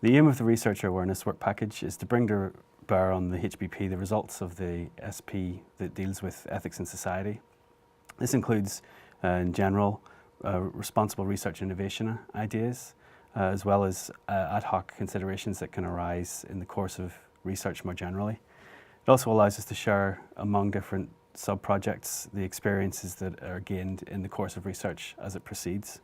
The aim of the Researcher Awareness Work Package is to bring to bear on the HBP the results of the SP that deals with ethics in society. This includes, in general, responsible research and innovation ideas, as well as ad hoc considerations that can arise in the course of research more generally. It also allows us to share among different sub-projects the experiences that are gained in the course of research as it proceeds.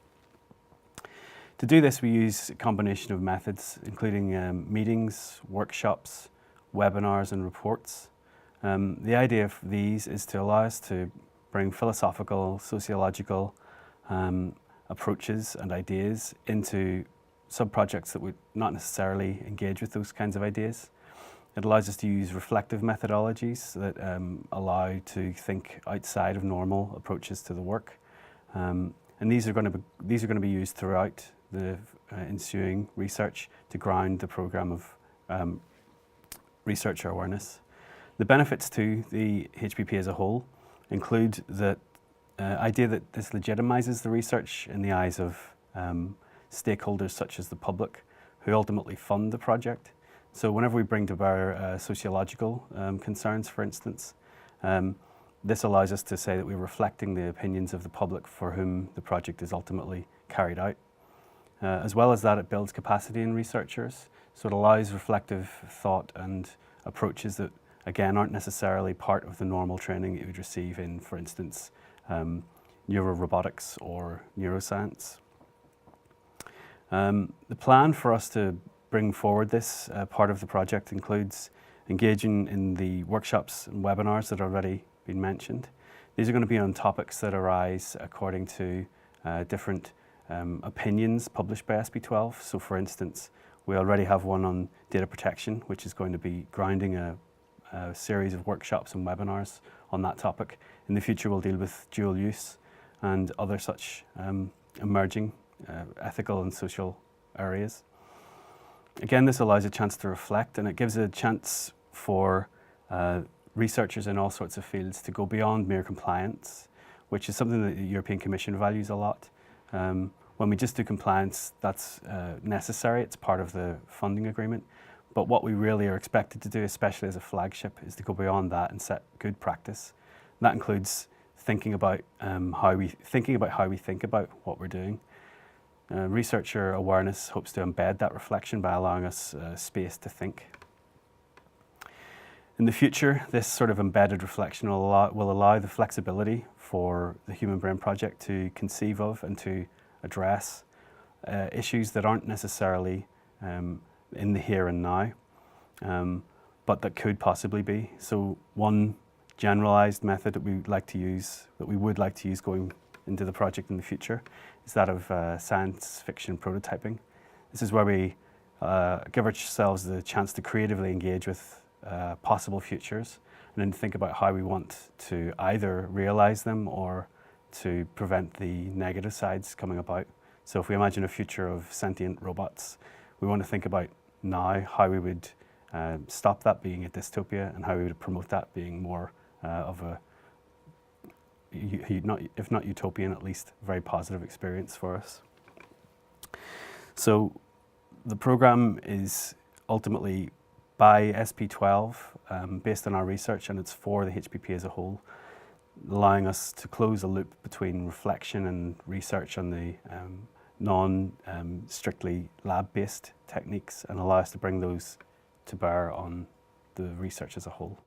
To do this, we use a combination of methods, including meetings, workshops, webinars and reports. The idea of these is to allow us to bring philosophical, sociological approaches and ideas into sub-projects that would not necessarily engage with those kinds of ideas. It allows us to use reflective methodologies that allow to think outside of normal approaches to the work. And these are going to be used throughout the ensuing research to ground the programme of researcher awareness. The benefits to the HBP as a whole include the idea that this legitimizes the research in the eyes of stakeholders such as the public, who ultimately fund the project. So whenever we bring to bear sociological concerns, for instance, this allows us to say that we're reflecting the opinions of the public for whom the project is ultimately carried out. As well as that, it builds capacity in researchers, so it allows reflective thought and approaches that, again, aren't necessarily part of the normal training that you would receive in, for instance, neurorobotics or neuroscience. The plan for us to bring forward this part of the project includes engaging in the workshops and webinars that have already been mentioned. These are going to be on topics that arise according to different opinions published by SP12. So for instance, we already have one on data protection, which is going to be grounding a series of workshops and webinars on that topic. In the future, we'll deal with dual use and other such emerging ethical and social areas. Again, this allows a chance to reflect, and it gives a chance for researchers in all sorts of fields to go beyond mere compliance, which is something that the European Commission values a lot. When we just do compliance, that's necessary, it's part of the funding agreement. But what we really are expected to do, especially as a flagship, is to go beyond that and set good practice. And that includes thinking about how we think about what we're doing. Researcher awareness hopes to embed that reflection by allowing us space to think. In the future, this sort of embedded reflection will allow the flexibility for the Human Brain Project to conceive of and to address issues that aren't necessarily in the here and now, but that could possibly be. So one generalized method that we would like to use going into the project in the future is that of science fiction prototyping. This is where we give ourselves the chance to creatively engage with possible futures and then think about how we want to either realize them or to prevent the negative sides coming about. So if we imagine a future of sentient robots, we want to think about now how we would stop that being a dystopia and how we would promote that being more of a, if not utopian, at least very positive experience for us. So the program is ultimately by SP12 based on our research, and it's for the HBP as a whole, allowing us to close a loop between reflection and research on the non-strictly lab-based techniques and allow us to bring those to bear on the research as a whole.